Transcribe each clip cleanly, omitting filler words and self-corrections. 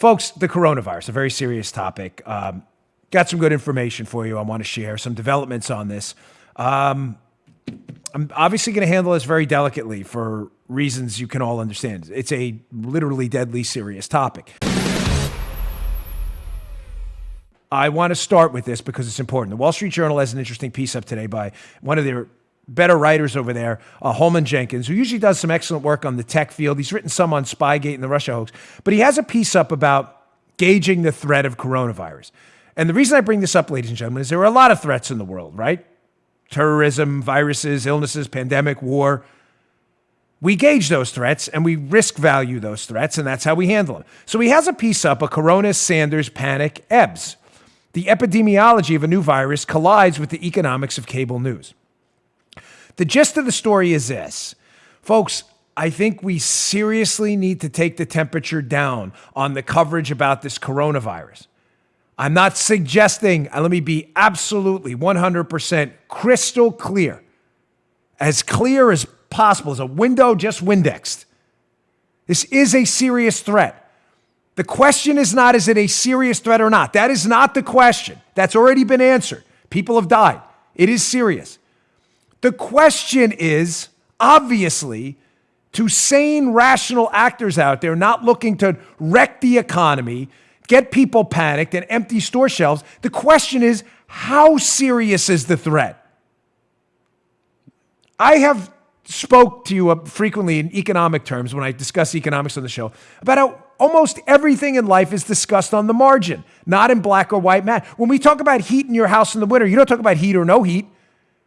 Folks, the coronavirus, a very serious topic. Got some good information for you. I want to share some developments on this. I'm obviously going to handle this very delicately for reasons you can all understand. It's a literally deadly serious topic. I want to start with this because it's important. The Wall Street Journal has an interesting piece up today by one of their better writers over there, Holman Jenkins, who usually does some excellent work on the tech field. He's written some on Spygate and the Russia hoax, but he has a piece up about gauging the threat of coronavirus. And the reason I bring this up, ladies and gentlemen, is there are a lot of threats in the world, right? Terrorism, viruses, illnesses, pandemic, war. We gauge those threats and we risk value those threats, and that's how we handle them. So he has a piece up, a Corona Sanders Panic Ebbs. The epidemiology of a new virus collides with the economics of cable news. The gist of the story is this. Folks, I think we seriously need to take the temperature down on the coverage about this coronavirus. I'm not suggesting, let me be absolutely 100% crystal clear as possible, as a window just Windexed. This is a serious threat. The question is not, is it a serious threat or not? That is not the question. That's already been answered. People have died. It is serious. The question is, obviously, to sane, rational actors out there not looking to wreck the economy, get people panicked, and empty store shelves, the question is, how serious is the threat? I have spoke to you frequently in economic terms when I discuss economics on the show about how almost everything in life is discussed on the margin, not in black or white matter. When we talk about heat in your house in the winter, you don't talk about heat or no heat.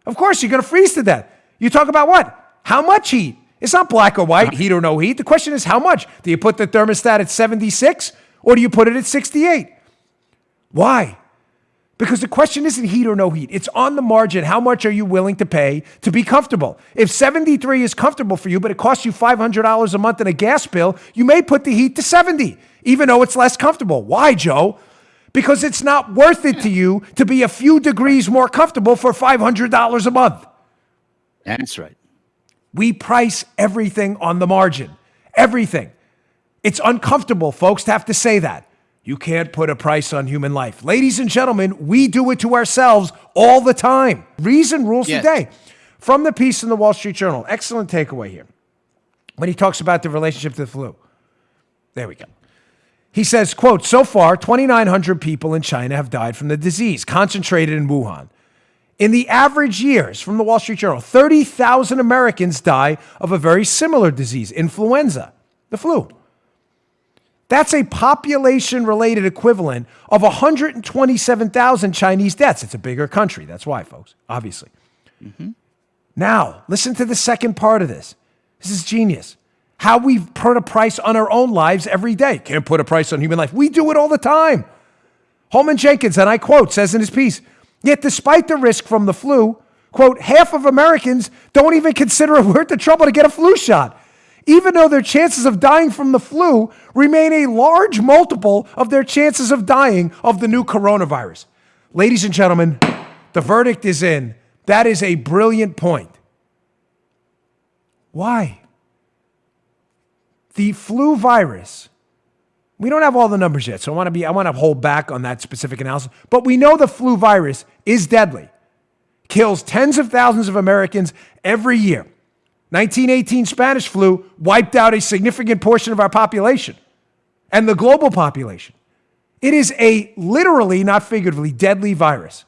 Of course, you're going to freeze to death. You talk about what? How much heat? It's not black or white, heat or no heat. The question is how much? Do you put the thermostat at 76 or do you put it at 68? Why? Because the question isn't heat or no heat. It's on the margin. How much are you willing to pay to be comfortable? If 73 is comfortable for you, but it costs you $500 a month in a gas bill, you may put the heat to 70, even though it's less comfortable. Why, Joe? Because it's not worth it to you to be a few degrees more comfortable for $500 a month. That's right. We price everything on the margin. Everything. It's uncomfortable, folks, to have to say that. You can't put a price on human life. Ladies and gentlemen, we do it to ourselves all the time. Reason rules the day. From the piece in the Wall Street Journal, excellent takeaway here. When he talks about the relationship to the flu. There we go. He says, quote, so far, 2,900 people in China have died from the disease, concentrated in Wuhan. In the average years, from the Wall Street Journal, 30,000 Americans die of a very similar disease, influenza, the flu. That's a population-related equivalent of 127,000 Chinese deaths. It's a bigger country. That's why, folks, obviously. Mm-hmm. Now, listen to the second part of this. This is genius. How we put a price on our own lives every day. Can't put a price on human life. We do it all the time. Holman Jenkins, and I quote, says in his piece, yet despite the risk from the flu, quote, half of Americans don't even consider it worth the trouble to get a flu shot, even though their chances of dying from the flu remain a large multiple of their chances of dying of the new coronavirus. Ladies and gentlemen, the verdict is in. That is a brilliant point. Why? The flu virus, we don't have all the numbers yet, so I want to hold back on that specific analysis, but we know the flu virus is deadly, kills tens of thousands of Americans every year. 1918 Spanish flu wiped out a significant portion of our population and the global population. It is a literally, not figuratively, deadly virus.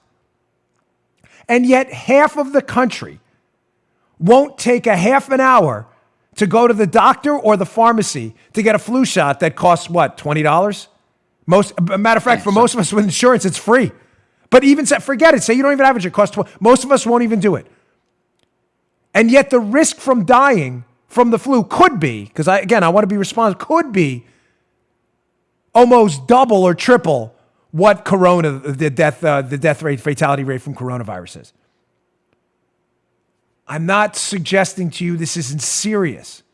And yet half of the country won't take a half an hour to go to the doctor or the pharmacy to get a flu shot that costs what, $20? Matter of fact, for most of us with insurance, it's free. But even forget it. Say you don't even have it. It costs $20. Most of us won't even do it. And yet the risk from dying from the flu could be, because I want to be responsible, could be almost double or triple what the death rate, fatality rate from coronavirus is. I'm not suggesting to you this isn't serious.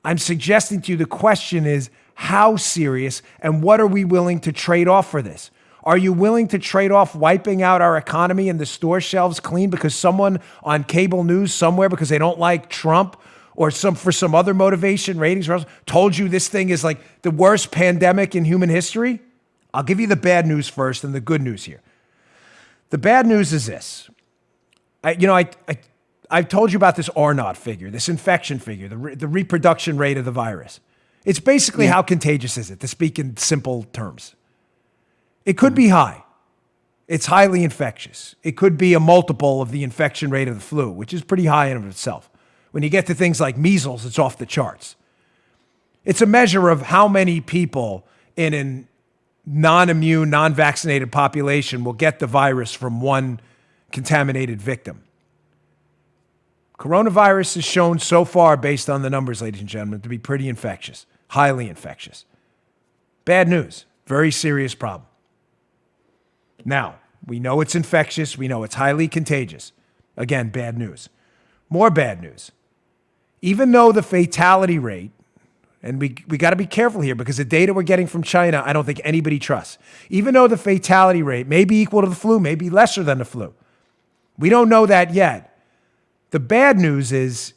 I'm suggesting to you the question is how serious and what are we willing to trade off for this? Are you willing to trade off wiping out our economy and the store shelves clean because someone on cable news somewhere, because they don't like Trump or for some other motivation, ratings, told you this thing is like the worst pandemic in human history? I'll give you the bad news first and the good news here. The bad news is this. I've told you about this R0 figure, this infection figure, the reproduction rate of the virus. It's basically how contagious is it, to speak in simple terms. It could be high. It's highly infectious. It could be a multiple of the infection rate of the flu, which is pretty high in of itself. When you get to things like measles, it's off the charts. It's a measure of how many people in a non-immune, non-vaccinated population will get the virus from one contaminated victim. Coronavirus is shown so far, based on the numbers, ladies and gentlemen, to be pretty infectious, highly infectious. Bad news, very serious problem. Now, we know it's infectious. We know it's highly contagious. Again, bad news. More bad news. Even though the fatality rate, and we got to be careful here because the data we're getting from China, I don't think anybody trusts. Even though the fatality rate may be equal to the flu, may be lesser than the flu. We don't know that yet. The bad news is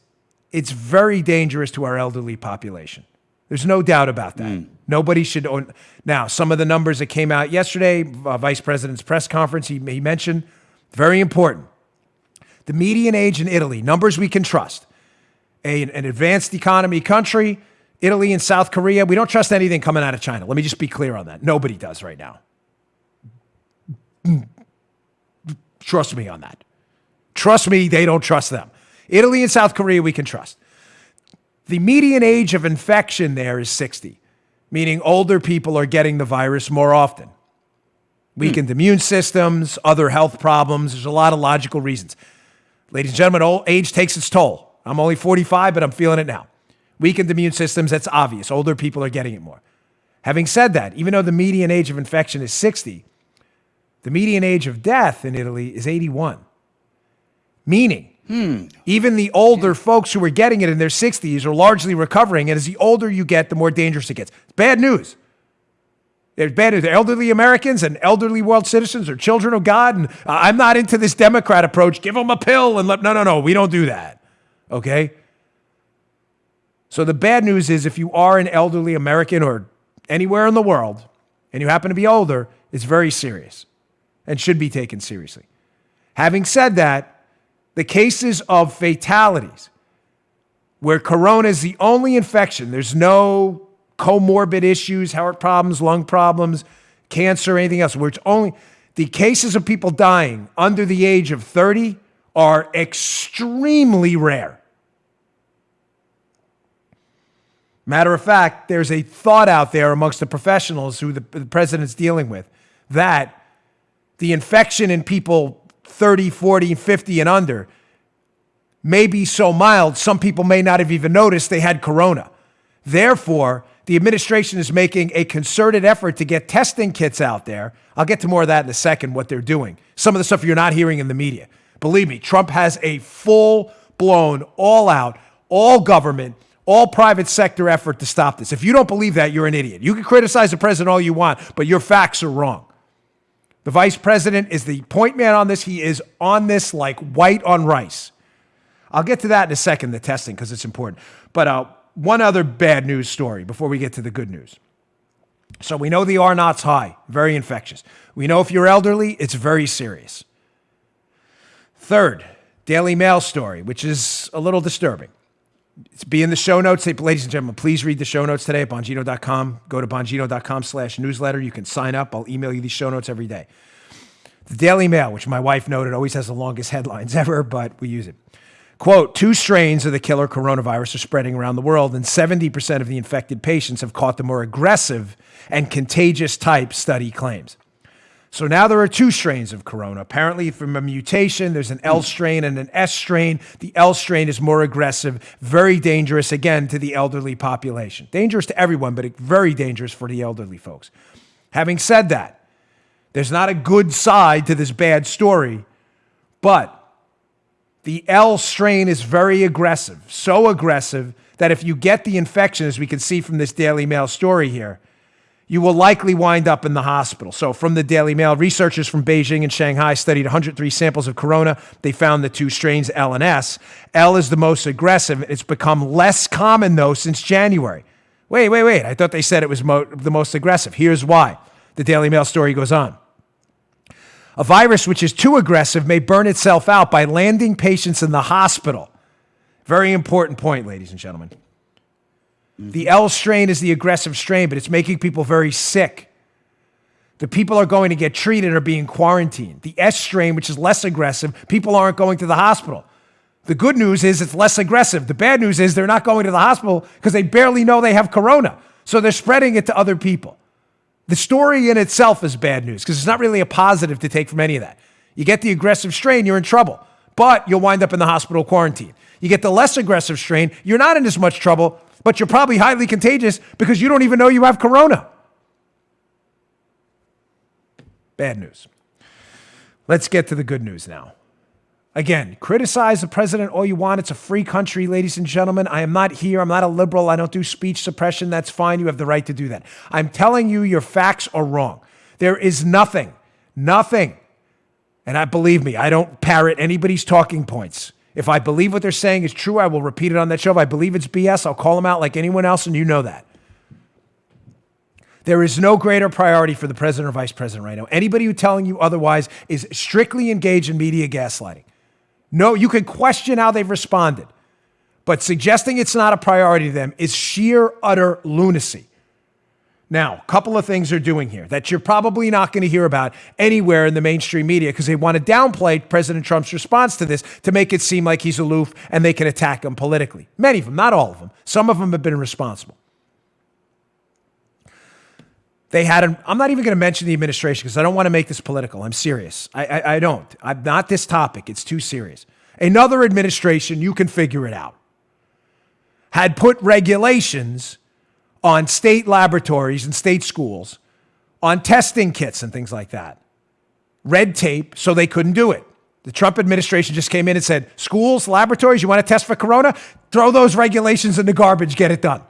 it's very dangerous to our elderly population. There's no doubt about that. Nobody should own. Now, some of the numbers that came out yesterday, Vice President's press conference, he mentioned, very important. The median age in Italy, numbers we can trust. An advanced economy country, Italy and South Korea, we don't trust anything coming out of China. Let me just be clear on that. Nobody does right now. Trust me on that. Trust me, they don't trust them. Italy and South Korea, we can trust. The median age of infection there is 60, meaning older people are getting the virus more often. Weakened immune systems, other health problems. There's a lot of logical reasons. Ladies and gentlemen, old age takes its toll. I'm only 45, but I'm feeling it now. Weakened immune systems, that's obvious. Older people are getting it more. Having said that, even though the median age of infection is 60, the median age of death in Italy is 81. Meaning, even the older folks who are getting it in their 60s are largely recovering, and as the older you get, the more dangerous it gets. It's bad news. There's bad news. The elderly Americans and elderly world citizens are children of God, and I'm not into this Democrat approach. Give them a pill and no, we don't do that, okay? So the bad news is if you are an elderly American or anywhere in the world, and you happen to be older, it's very serious and should be taken seriously. Having said that, the cases of fatalities where corona is the only infection, there's no comorbid issues, heart problems, lung problems, cancer, anything else, where it's only the cases of people dying under the age of 30 are extremely rare. Matter of fact, there's a thought out there amongst the professionals who the president's dealing with that the infection in people 30, 40, 50 and under may be so mild, some people may not have even noticed they had corona. Therefore, the administration is making a concerted effort to get testing kits out there. I'll get to more of that in a second, what they're doing. Some of the stuff you're not hearing in the media. Believe me, Trump has a full-blown, all-out, all-government, all-private sector effort to stop this. If you don't believe that, you're an idiot. You can criticize the president all you want, but your facts are wrong. The vice president is the point man on this. He is on this like white on rice. I'll get to that in a second, the testing, because it's important. But one other bad news story before we get to the good news. So we know the R0's high, very infectious. We know if you're elderly, it's very serious. Third, Daily Mail story, which is a little disturbing. It's be in the show notes. Hey, ladies and gentlemen, please read the show notes today at Bongino.com. Go to Bongino.com/newsletter. You can sign up. I'll email you these show notes every day. The Daily Mail, which my wife noted, always has the longest headlines ever, but we use it. Quote, 2 strains of the killer coronavirus are spreading around the world, and 70% of the infected patients have caught the more aggressive and contagious type, study claims. So now there are 2 strains of corona. Apparently from a mutation, there's an L strain and an S strain. The L strain is more aggressive, very dangerous, again, to the elderly population. Dangerous to everyone, but very dangerous for the elderly folks. Having said that, there's not a good side to this bad story, but the L strain is very aggressive, so aggressive that if you get the infection, as we can see from this Daily Mail story here, you will likely wind up in the hospital. So from the Daily Mail, researchers from Beijing and Shanghai studied 103 samples of corona. They found the two strains, L and S. L is the most aggressive. It's become less common, though, since January. Wait. I thought they said it was the most aggressive. Here's why. The Daily Mail story goes on. A virus which is too aggressive may burn itself out by landing patients in the hospital. Very important point, ladies and gentlemen. The L strain is the aggressive strain, but it's making people very sick. The people are going to get treated or being quarantined. The S strain, which is less aggressive, people aren't going to the hospital. The good news is it's less aggressive. The bad news is they're not going to the hospital because they barely know they have corona. So they're spreading it to other people. The story in itself is bad news because it's not really a positive to take from any of that. You get the aggressive strain, you're in trouble, but you'll wind up in the hospital quarantine. You get the less aggressive strain, you're not in as much trouble, but you're probably highly contagious because you don't even know you have corona. Bad news. Let's get to the good news now. Again, criticize the president all you want. It's a free country, ladies and gentlemen. I am not here. I'm not a liberal. I don't do speech suppression. That's fine. You have the right to do that. I'm telling you, your facts are wrong. There is nothing. And believe me, I don't parrot anybody's talking points. If I believe what they're saying is true, I will repeat it on that show. If I believe it's BS, I'll call them out like anyone else, and you know that. There is no greater priority for the president or vice president right now. Anybody who's telling you otherwise is strictly engaged in media gaslighting. No, you can question how they've responded, but suggesting it's not a priority to them is sheer, utter lunacy. Now, a couple of things they're doing here that you're probably not going to hear about anywhere in the mainstream media because they want to downplay President Trump's response to this to make it seem like he's aloof and they can attack him politically. Many of them, not all of them. Some of them have been responsible. I'm not even going to mention the administration because I don't want to make this political. I'm serious. I don't. I'm not this topic. It's too serious. Another administration, you can figure it out, had put regulations on state laboratories and state schools, on testing kits and things like that. Red tape, so they couldn't do it. The Trump administration just came in and said, schools, laboratories, you want to test for corona? Throw those regulations in the garbage, get it done.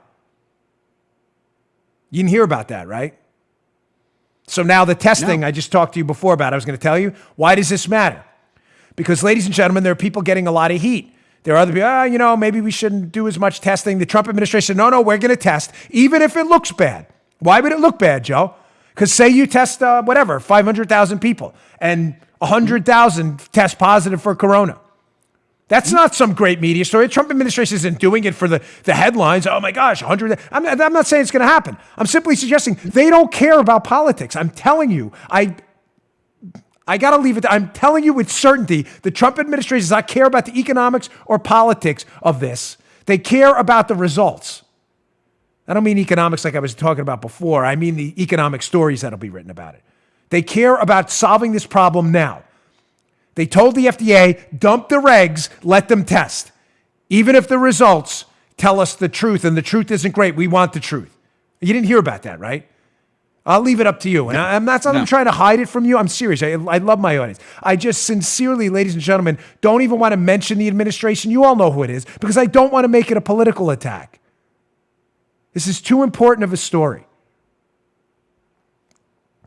You didn't hear about that, right? So now the testing I just talked to you before about, I was going to tell you, why does this matter? Because, ladies and gentlemen, there are people getting a lot of heat. There are other people, maybe we shouldn't do as much testing. The Trump administration, no, we're going to test, even if it looks bad. Why would it look bad, Joe? Because say you test, 500,000 people, and 100,000 test positive for corona. That's not some great media story. The Trump administration isn't doing it for the headlines. Oh my gosh, 100. I'm not saying it's going to happen. I'm simply suggesting they don't care about politics. I'm telling you, I got to leave it. I'm telling you with certainty, the Trump administration does not care about the economics or politics of this. They care about the results. I don't mean economics like I was talking about before. I mean the economic stories that'll be written about it. They care about solving this problem now. They told the FDA, dump the regs, let them test. Even if the results tell us the truth, and the truth isn't great, we want the truth. You didn't hear about that, right? I'll leave it up to you. And I'm not trying to hide it from you. I'm serious. I love my audience. I just sincerely, ladies and gentlemen, don't even want to mention the administration. You all know who it is, because I don't want to make it a political attack. This is too important of a story.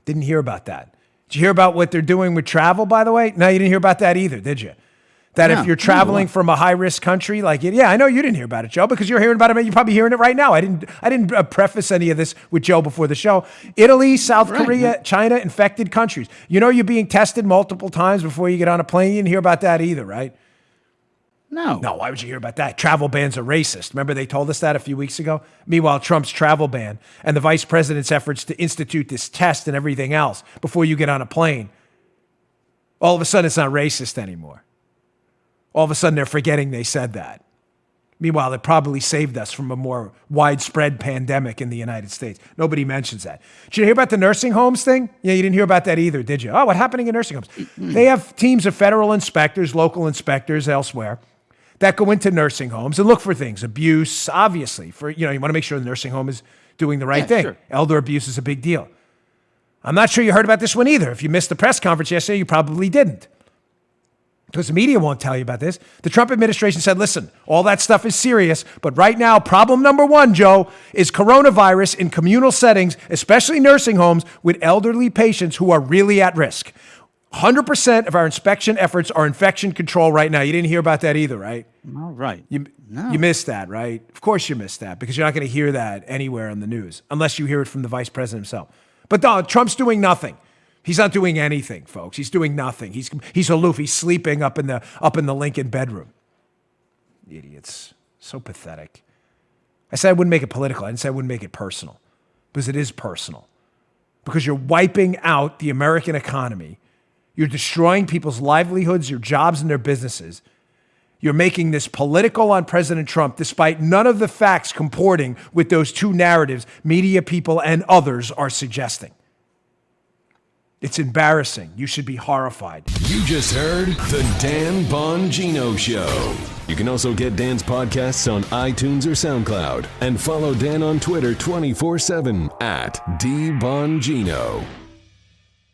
Didn't hear about that. Did you hear about what they're doing with travel, by the way? No, you didn't hear about that either, did you? That if you're traveling from a high-risk country, I know you didn't hear about it, Joe, because you're hearing about it. You're probably hearing it right now. I didn't preface any of this with Joe before the show. Italy, South Korea, China, infected countries. You know you're being tested multiple times before you get on a plane. You didn't hear about that either, right? No. No, why would you hear about that? Travel bans are racist. Remember they told us that a few weeks ago? Meanwhile, Trump's travel ban and the vice president's efforts to institute this test and everything else before you get on a plane, all of a sudden it's not racist anymore. All of a sudden they're forgetting they said that. Meanwhile, it probably saved us from a more widespread pandemic in the United States. Nobody mentions that. Did you hear about the nursing homes thing? Yeah, you didn't hear about that either, did you? Oh, what's happening in nursing homes? They have teams of federal inspectors, local inspectors elsewhere that go into nursing homes and look for things. Abuse, obviously. You want to make sure the nursing home is doing the right thing. Sure. Elder abuse is a big deal. I'm not sure you heard about this one either. If you missed the press conference yesterday, you probably didn't. because the media won't tell you about this. The Trump administration said, listen, all that stuff is serious, but right now, problem number one, Joe, is coronavirus in communal settings, especially nursing homes with elderly patients who are really at risk. 100% of our inspection efforts are infection control right now. You didn't hear about that either, right? All right. You No. missed that, right? Of course you missed that because you're not going to hear that anywhere on the news unless you hear it from the vice president himself. But Trump's doing nothing. He's not doing anything, folks. He's doing nothing. He's aloof. He's sleeping up in the Lincoln bedroom. Idiots. So pathetic. I said I wouldn't make it political. I didn't say I wouldn't make it personal because it is personal. Because you're wiping out the American economy. You're destroying people's livelihoods, your jobs, and their businesses. You're making this political on President Trump despite none of the facts comporting with those two narratives media people and others are suggesting. It's embarrassing. You should be horrified. You just heard The Dan Bongino Show. You can also get Dan's podcasts on iTunes or SoundCloud. And follow Dan on Twitter 24/7 @DBongino.